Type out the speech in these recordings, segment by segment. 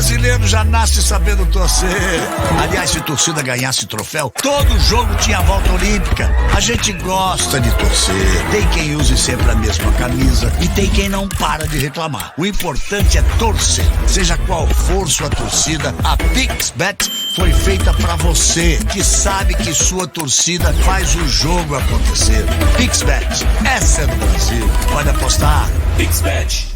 brasileiro já nasce sabendo torcer. Aliás, se torcida ganhasse troféu, todo jogo tinha volta olímpica. A gente gosta de torcer. Tem quem use sempre a mesma camisa e tem quem não para de reclamar. O importante é torcer. Seja qual for sua torcida, a PixBet foi feita pra você, que sabe que sua torcida faz o jogo acontecer. PixBet, essa é do Brasil. Pode apostar. PixBet.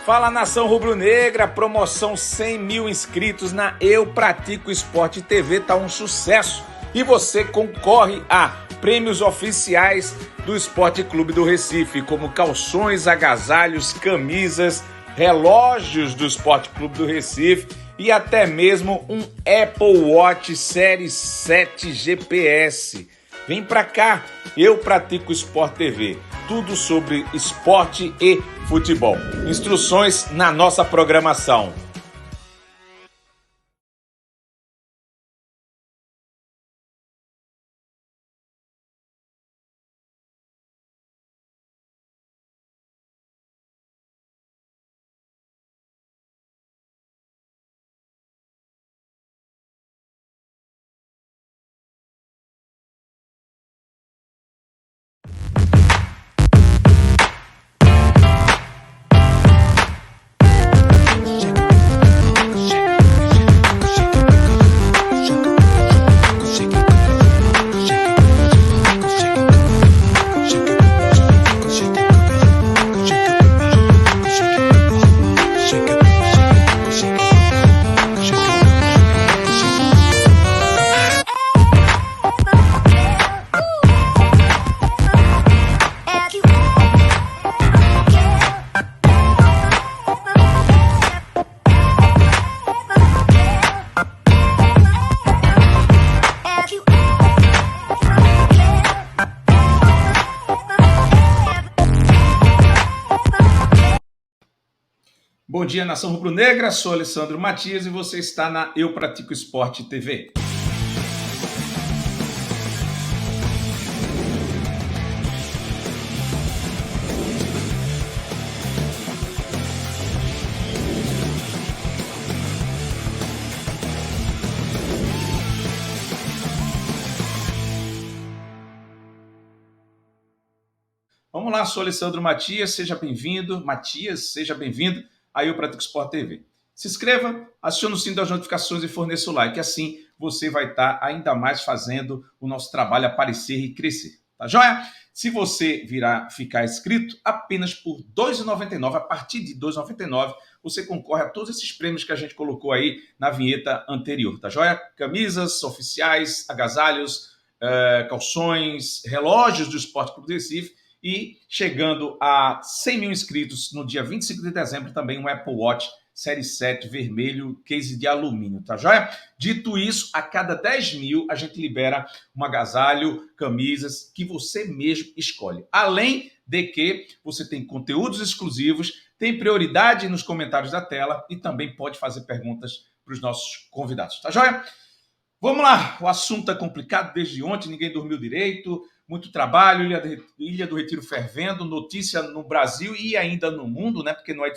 Fala, nação rubro-negra, promoção 100 mil inscritos na Eu Pratico Esporte TV, tá um sucesso. E você concorre a prêmios oficiais do Esporte Clube do Recife, como calções, agasalhos, camisas, relógios do Esporte Clube do Recife e até mesmo um Apple Watch Série 7 GPS. Vem pra cá, Eu Pratico Esporte TV. Tudo sobre esporte e futebol. Instruções na nossa programação. Bom dia, nação rubro-negra, sou Alessandro Matias e você está na Eu Pratico Esporte TV. Vamos lá, sou Alessandro Matias, seja bem-vindo. Matias, seja bem-vindo. Aí Eu Pratico Esporte TV. Se inscreva, acione o sino das notificações e forneça o like. Assim você vai estar ainda mais fazendo o nosso trabalho aparecer e crescer. Tá joia? Se você ficar inscrito, apenas por R$ 2,99, a partir de R$ 2,99, você concorre a todos esses prêmios que a gente colocou aí na vinheta anterior. Tá joia? Camisas oficiais, agasalhos, calções, relógios do Esporte Clube do Recife. E chegando a 100 mil inscritos no dia 25 de dezembro, também um Apple Watch Série 7 vermelho, case de alumínio, tá joia? Dito isso, a cada 10 mil a gente libera um agasalho, camisas que você mesmo escolhe. Além de que você tem conteúdos exclusivos, tem prioridade nos comentários da tela e também pode fazer perguntas para os nossos convidados, tá joia? Vamos lá, o assunto é complicado desde ontem, ninguém dormiu direito, muito trabalho, Ilha do Retiro fervendo, notícia no Brasil e ainda no mundo, né? Porque não é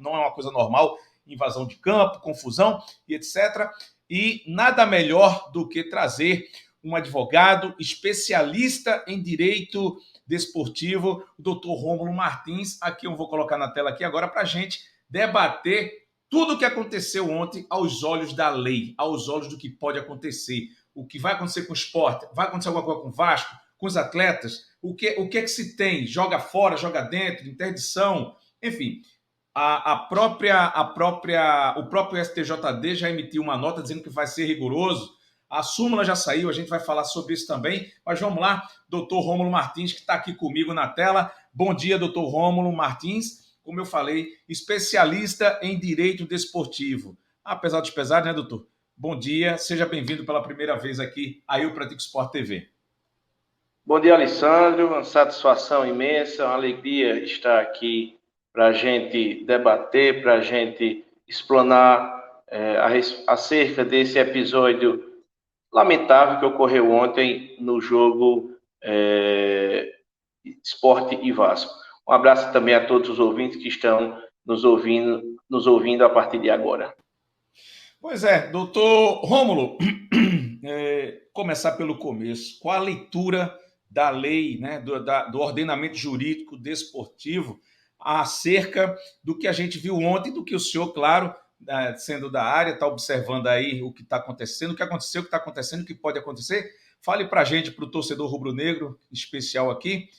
uma coisa normal, invasão de campo, confusão e etc. E nada melhor do que trazer um advogado especialista em direito desportivo, o Dr. Rômulo Martins, aqui eu vou colocar na tela aqui agora para a gente debater tudo o que aconteceu ontem aos olhos da lei, aos olhos do que pode acontecer, o que vai acontecer com o esporte, vai acontecer alguma coisa com o Vasco, com os atletas, o que é que se tem, joga fora, joga dentro, interdição, enfim, o próprio STJD já emitiu uma nota dizendo que vai ser rigoroso, a súmula já saiu, a gente vai falar sobre isso também, mas vamos lá, doutor Rômulo Martins, que está aqui comigo na tela. Bom dia, doutor Rômulo Martins, como eu falei, especialista em direito desportivo. Apesar dos pesares, né, doutor? Bom dia, seja bem-vindo pela primeira vez aqui a Eu Pratico Esporte TV. Bom dia, Alessandro. Uma satisfação imensa, uma alegria estar aqui para a gente debater, para a gente explanar acerca desse episódio lamentável que ocorreu ontem no jogo Sport e Vasco. Um abraço também a todos os ouvintes que estão nos ouvindo a partir de agora. Pois é, doutor Rômulo, começar pelo começo. Qual a leitura da lei, né, do ordenamento jurídico desportivo acerca do que a gente viu ontem, do que o senhor, claro, sendo da área, está observando aí o que está acontecendo, o que aconteceu, o que está acontecendo, o que pode acontecer? Fale para a gente, para o torcedor rubro-negro especial aqui,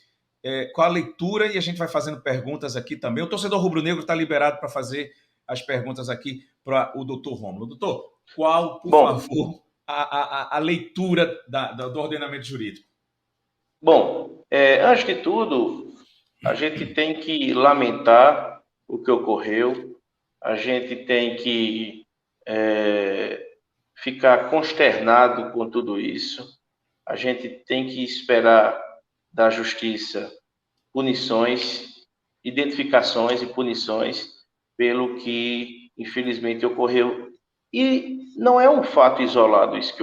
qual a leitura, e a gente vai fazendo perguntas aqui também. O torcedor rubro-negro está liberado para fazer as perguntas aqui para o doutor Rômulo. Doutor, qual, por favor, a leitura do ordenamento jurídico? Bom, antes de tudo, a gente tem que lamentar o que ocorreu, a gente tem que ficar consternado com tudo isso, a gente tem que esperar da justiça punições, identificações e punições pelo que, infelizmente, ocorreu. E não é um fato isolado isso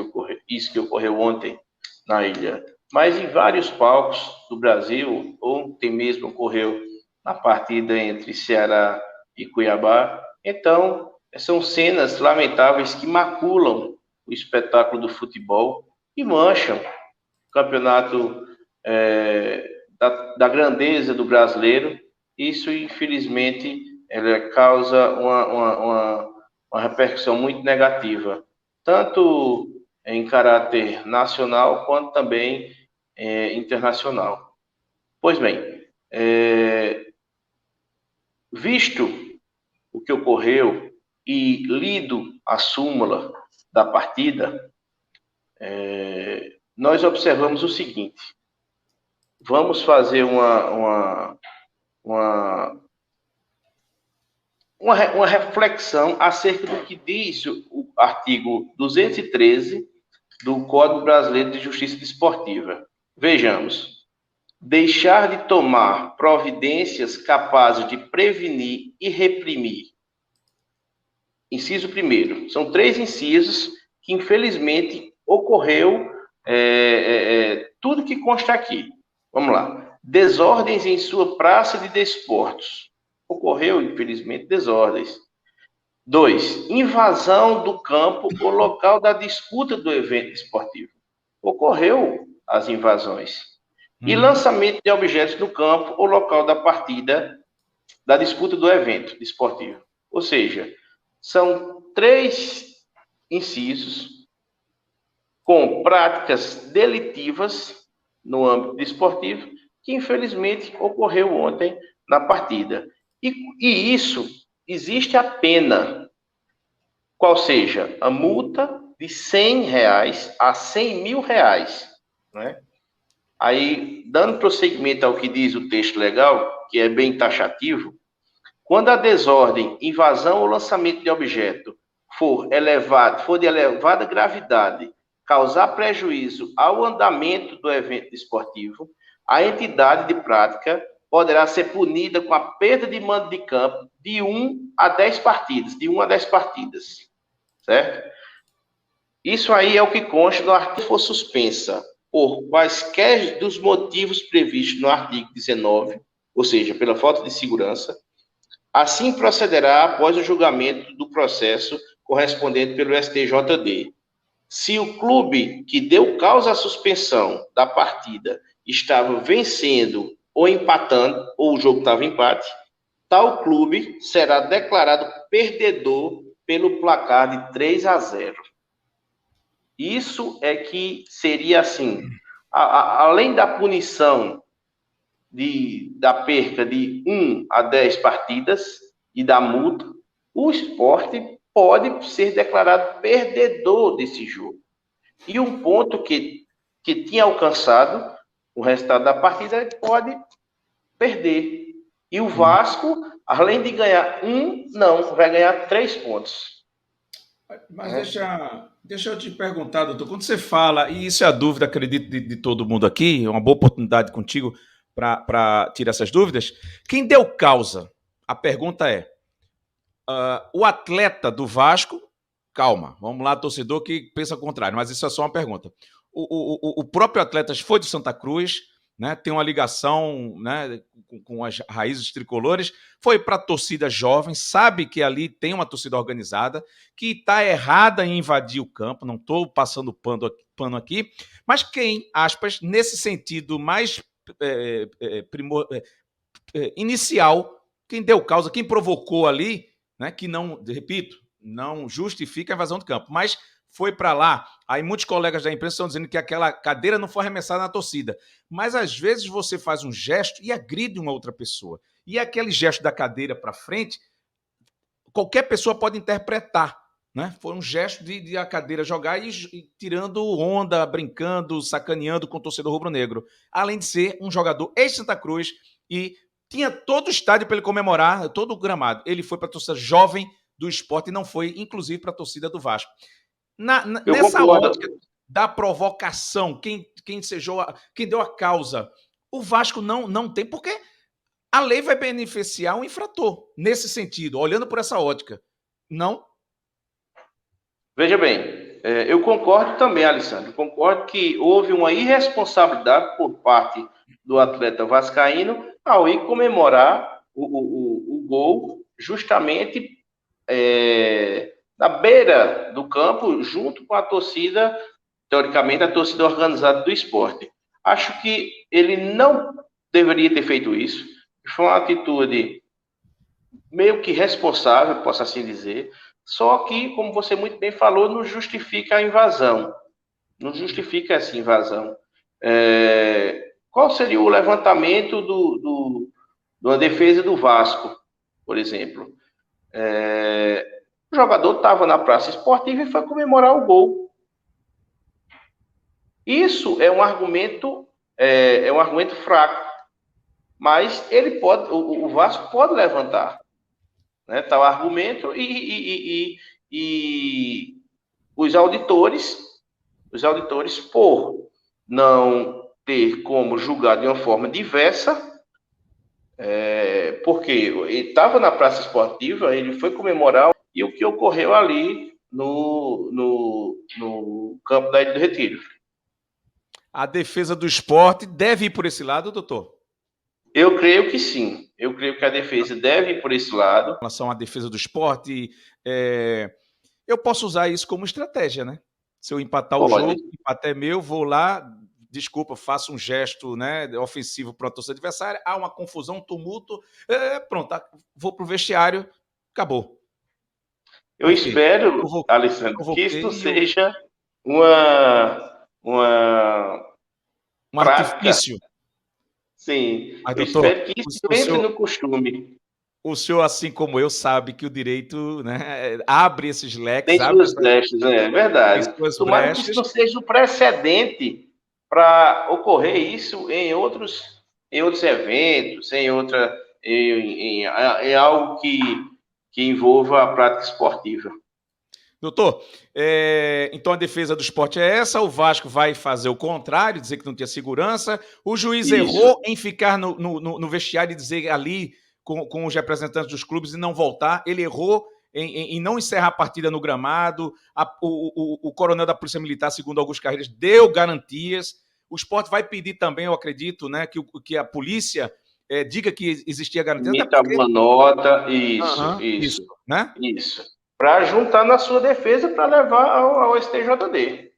que ocorreu ontem na ilha, mas em vários palcos do Brasil, ontem mesmo ocorreu na partida entre Ceará e Cuiabá. Então, são cenas lamentáveis que maculam o espetáculo do futebol e mancham o campeonato da grandeza do brasileiro. Isso, infelizmente, causa uma repercussão muito negativa, tanto em caráter nacional quanto também internacional. Pois bem, visto o que ocorreu e lido a súmula da partida, nós observamos o seguinte: vamos fazer uma reflexão acerca do que diz o artigo 213 do Código Brasileiro de Justiça Desportiva. Vejamos: deixar de tomar providências capazes de prevenir e reprimir. Inciso 1º. São 3 incisos que, infelizmente, ocorreu tudo que consta aqui. Vamos lá. Desordens em sua praça de desportos. Ocorreu, infelizmente, desordens. 2. Invasão do campo ou local da disputa do evento esportivo. Ocorreu as invasões. E lançamento de objetos no campo ou local da partida, da disputa do evento esportivo. Ou seja, são 3 incisos com práticas delitivas no âmbito desportivo que, infelizmente, ocorreu ontem na partida. E isso, existe a pena, qual seja a multa de R$100 a R$100.000, né? Aí, dando prosseguimento ao que diz o texto legal, que é bem taxativo, quando a desordem, invasão ou lançamento de objeto for de elevada gravidade, causar prejuízo ao andamento do evento esportivo, a entidade de prática poderá ser punida com a perda de mando de campo de 1 a 10 partidas, certo? Isso aí é o que consta no artigo. Se for suspensa por quaisquer dos motivos previstos no artigo 19, ou seja, pela falta de segurança, assim procederá após o julgamento do processo correspondente pelo STJD. Se o clube que deu causa à suspensão da partida estava vencendo ou empatando, ou o jogo estava empate, tal clube será declarado perdedor pelo placar de 3-0. Isso é que seria assim, além da punição da perca de 1 a 10 partidas e da multa, o esporte pode ser declarado perdedor desse jogo. E um ponto que tinha alcançado o resultado da partida, ele pode perder. E o Vasco, além de ganhar vai ganhar 3 pontos. Mas deixa eu te perguntar, doutor, quando você fala, e isso é a dúvida, acredito, de todo mundo aqui, é uma boa oportunidade contigo para tirar essas dúvidas. Quem deu causa? A pergunta é, o atleta do Vasco, calma, vamos lá, torcedor que pensa o contrário, mas isso é só uma pergunta. O próprio atleta foi do Santa Cruz, né, tem uma ligação, né, com as raízes tricolores, foi para a torcida jovem, sabe que ali tem uma torcida organizada, que está errada em invadir o campo, não estou passando pano aqui, mas quem, aspas, nesse sentido mais inicial, quem deu causa, quem provocou ali, né, que não, repito, não justifica a invasão do campo, mas foi para lá. Aí muitos colegas da imprensa estão dizendo que aquela cadeira não foi arremessada na torcida. Mas às vezes você faz um gesto e agride uma outra pessoa. E aquele gesto da cadeira para frente, qualquer pessoa pode interpretar. Né? Foi um gesto de a cadeira jogar e tirando onda, brincando, sacaneando com o torcedor rubro-negro. Além de ser um jogador ex-Santa Cruz e tinha todo o estádio para ele comemorar, todo o gramado. Ele foi para a torcida jovem do Sport e não foi, inclusive, para a torcida do Vasco. Nessa ótica da provocação, quem deu a causa, o Vasco não tem, porque a lei vai beneficiar o infrator, nesse sentido, olhando por essa ótica. Não? Veja bem, eu concordo também, Alessandro, concordo que houve uma irresponsabilidade por parte do atleta vascaíno ao ir comemorar o gol justamente na beira do campo, junto com a torcida, teoricamente, a torcida organizada do esporte. Acho que ele não deveria ter feito isso. Foi uma atitude meio que responsável, posso assim dizer. Só que, como você muito bem falou, não justifica a invasão. Não justifica essa invasão. Qual seria o levantamento de uma defesa do Vasco, por exemplo? O jogador estava na praça esportiva e foi comemorar o gol. Isso é um argumento fraco, mas ele pode, o Vasco pode levantar, né, tal argumento e os auditores, por não ter como julgar de uma forma diversa, porque ele estava na praça esportiva, ele foi comemorar e o que ocorreu ali no campo da Ilha do Retiro. A defesa do esporte deve ir por esse lado, doutor? Eu creio que sim. Eu creio que a defesa deve ir por esse lado. Em relação à defesa do esporte, eu posso usar isso como estratégia, né? Se eu empatar o jogo, o empate é meu, vou lá, desculpa, faço um gesto, né, ofensivo para a torcida adversária, há uma confusão, um tumulto, pronto, vou para o vestiário, acabou. Eu espero, Alessandro, que isso seja um artifício. Sim, mas, eu doutor, espero que isso entre no costume. O senhor, assim como eu, sabe que o direito, né, abre esses leques. Tem suas brechas, é verdade. Tomara que isso não seja um precedente para ocorrer isso em outros eventos, em algo que envolva a prática esportiva. Doutor, então a defesa do esporte é essa, o Vasco vai fazer o contrário, dizer que não tinha segurança, o juiz errou em ficar no vestiário e dizer ali com os representantes dos clubes e não voltar, ele errou em não encerrar a partida no gramado, o coronel da Polícia Militar, segundo Augusto Carreiras, deu garantias, o esporte vai pedir também, eu acredito, né, que a polícia diga que existia garantia. Emita uma nota, isso, né? Isso. Para juntar na sua defesa para levar ao STJD.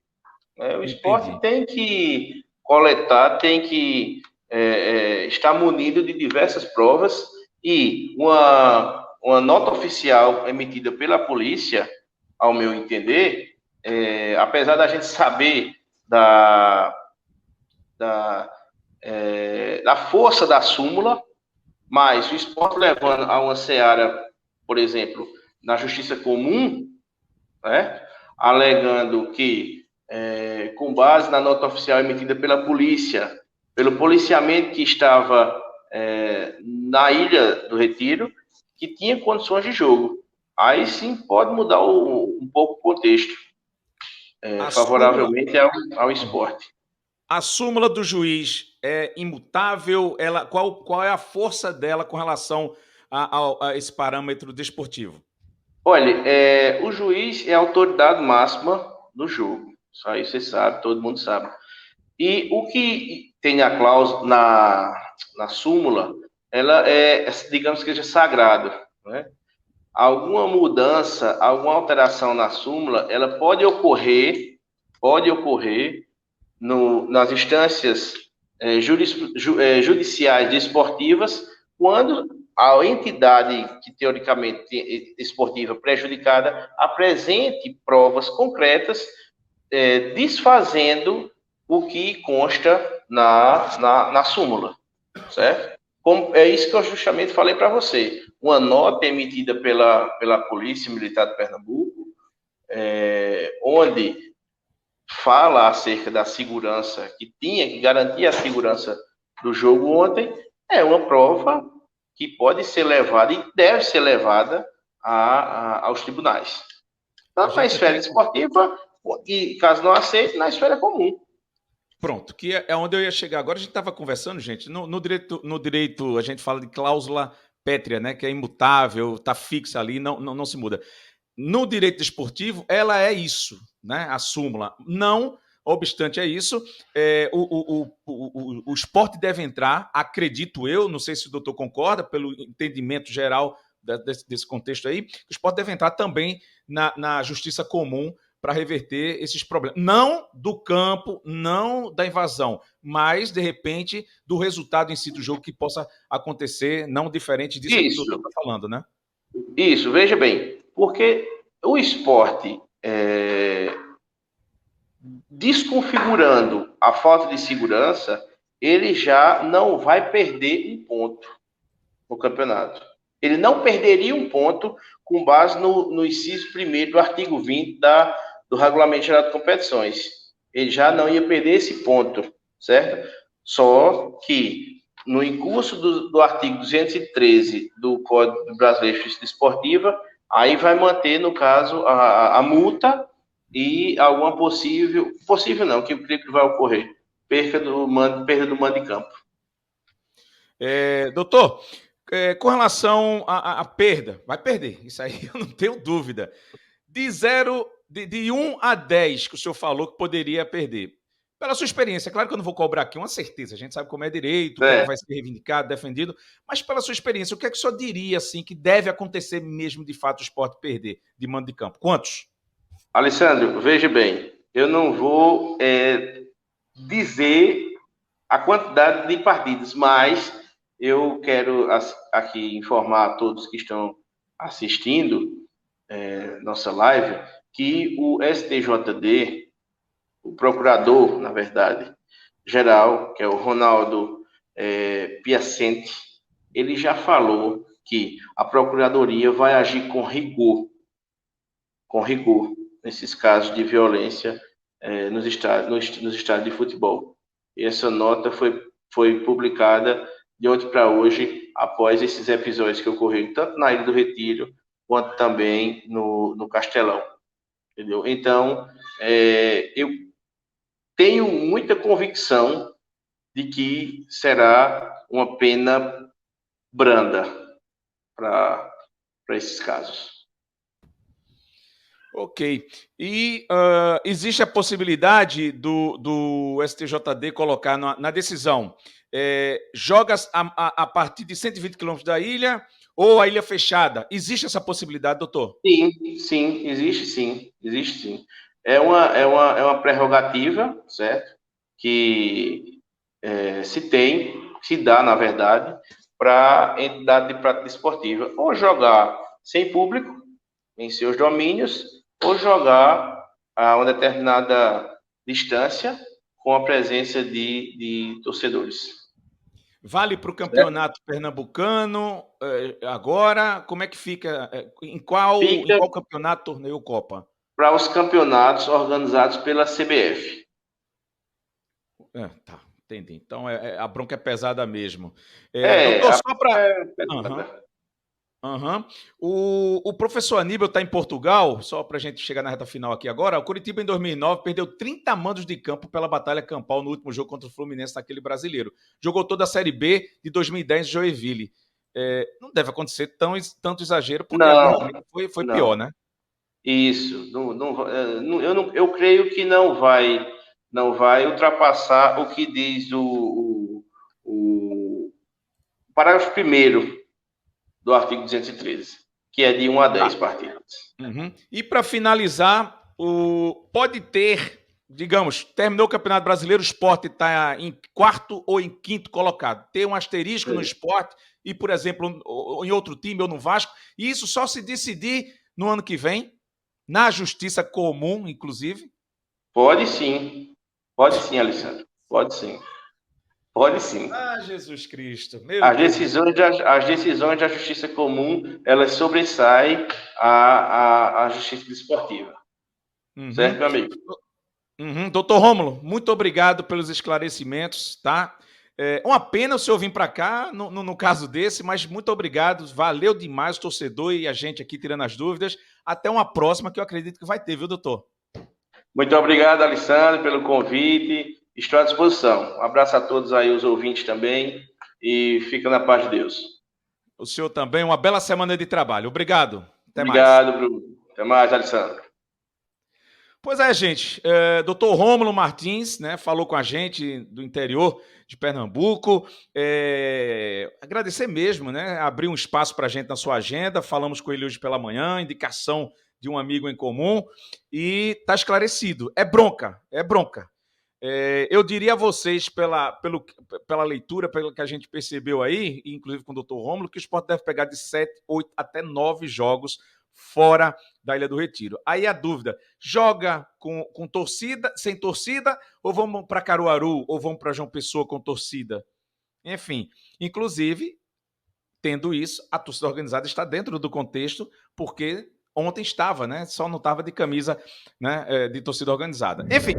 O esporte tem que coletar, tem que estar munido de diversas provas e uma nota oficial emitida pela polícia, ao meu entender, apesar da gente saber da força da súmula, mas o esporte levando a uma seara, por exemplo, na justiça comum, né, alegando que, com base na nota oficial emitida pela polícia, pelo policiamento que estava na Ilha do Retiro, que tinha condições de jogo. Aí sim pode mudar um pouco o contexto, favoravelmente ao esporte. A súmula do juiz é imutável? Qual é a força dela com relação a esse parâmetro desportivo? Olha, o juiz é a autoridade máxima do jogo. Isso aí você sabe, todo mundo sabe. E o que tem a cláusula na súmula, ela digamos que seja sagrado, né? Alguma mudança, alguma alteração na súmula, ela pode ocorrer nas instâncias judiciais desportivas, quando a entidade que teoricamente esportiva prejudicada apresente provas concretas desfazendo o que consta na súmula, certo? É isso que eu justamente falei para você. Uma nota emitida pela Polícia Militar de Pernambuco, onde fala acerca da segurança, que tinha que garantir a segurança do jogo ontem, é uma prova que pode ser levada e deve ser levada aos tribunais. Tanto na esfera esportiva, e caso não aceite, na esfera comum. Pronto, que é onde eu ia chegar. Agora a gente estava conversando, gente, no direito a gente fala de cláusula pétrea, né, que é imutável, está fixa ali, não se muda. No direito desportivo, ela é isso, né, a súmula. Não obstante é isso, o esporte deve entrar, acredito eu, não sei se o doutor concorda, pelo entendimento geral desse contexto aí, o esporte deve entrar também na justiça comum para reverter esses problemas. Não do campo, não da invasão, mas, de repente, do resultado em si do jogo que possa acontecer, não diferente disso que o doutor está falando, né? Isso, veja bem, porque o esporte, desconfigurando a falta de segurança, ele já não vai perder um ponto no campeonato. Ele não perderia um ponto com base no inciso 1º do artigo 20 do Regulamento Geral de Competições. Ele já não ia perder esse ponto, certo? Só que, no incurso do artigo 213 do Código Brasileiro de Justiça Desportiva, aí vai manter, no caso, a multa e alguma possível não, que eu creio que vai ocorrer, perda do mando de campo. Doutor, com relação à perda, vai perder, isso aí eu não tenho dúvida. De 1 a 10 que o senhor falou que poderia perder. Pela sua experiência, claro que eu não vou cobrar aqui uma certeza, a gente sabe como é direito, o que vai ser reivindicado, defendido, mas pela sua experiência, o que é que o senhor diria assim, que deve acontecer mesmo de fato o esporte perder de mando de campo? Quantos? Alessandro, veja bem, eu não vou dizer a quantidade de partidas, mas eu quero aqui informar a todos que estão assistindo nossa live que o STJD, o procurador, na verdade, geral, que é o Ronaldo Piacente, ele já falou que a Procuradoria vai agir com rigor, nesses casos de violência nos estádios de futebol. E essa nota foi publicada de ontem para hoje, após esses episódios que ocorreram tanto na Ilha do Retiro, quanto também no Castelão. Entendeu? Então, eu tenho muita convicção de que será uma pena branda para esses casos. Ok. E existe a possibilidade do STJD colocar na decisão jogas a partir de 120 quilômetros da ilha ou a ilha fechada? Existe essa possibilidade, doutor? Sim, existe sim. É uma prerrogativa, certo? Que se dá, na verdade, para a entidade de prática esportiva ou jogar sem público em seus domínios ou jogar a uma determinada distância com a presença de torcedores. Vale para o campeonato pernambucano agora? Como é que fica? Em qual campeonato, torneio, Copa? Para os campeonatos organizados pela CBF. Tá, entendi. Então a bronca é pesada mesmo. Doutor, só para... O professor Aníbal está em Portugal, só para a gente chegar na reta final aqui agora. O Coritiba, em 2009, perdeu 30 mandos de campo pela batalha campal no último jogo contra o Fluminense naquele brasileiro. Jogou toda a Série B de 2010 em Joinville. Não deve acontecer tanto exagero, porque foi pior, né? Isso. Eu creio que não vai não vai ultrapassar o que diz o parágrafo 1º do artigo 213, que é de 1 a 10 partidas. Uhum. E para finalizar, pode ter, digamos, terminou o Campeonato Brasileiro, o Sport está em quarto ou em quinto colocado. Ter um asterisco no Sport e, por exemplo, em outro time ou no Vasco, e isso só se decidir no ano que vem, na justiça comum, inclusive? Pode sim, Alessandro, pode sim. Pode sim. Ah, Jesus Cristo. As decisões da justiça comum, elas sobressaem a justiça desportiva. Uhum. Certo, meu amigo? Uhum. Doutor Rômulo, muito obrigado pelos esclarecimentos, tá? Uma pena o senhor vir para cá, no caso desse, mas muito obrigado, valeu demais o torcedor e a gente aqui tirando as dúvidas. Até uma próxima que eu acredito que vai ter, viu, doutor? Muito obrigado, Alessandro, pelo convite. Estou à disposição. Um abraço a todos aí, os ouvintes também, e fica na paz de Deus. O senhor também, uma bela semana de trabalho. Obrigado. Até Obrigado, mais. Bruno. Até mais, Alessandro. Pois é, gente. Doutor Rômulo Martins, né, falou com a gente do interior de Pernambuco. Agradecer mesmo, né? Abrir um espaço para a gente na sua agenda. Falamos com ele hoje pela manhã, indicação de um amigo em comum. E está esclarecido. É bronca, é bronca. Eu diria a vocês, pela leitura, pelo que a gente percebeu aí, inclusive com o doutor Rômulo, que o Sport deve pegar de 7, 8 até 9 jogos fora da Ilha do Retiro. Aí a dúvida, joga com torcida, sem torcida, ou vamos para Caruaru, ou vamos para João Pessoa com torcida? Enfim, inclusive, tendo isso, a torcida organizada está dentro do contexto, porque ontem estava, né? Só não estava de camisa, né, de torcida organizada. Enfim.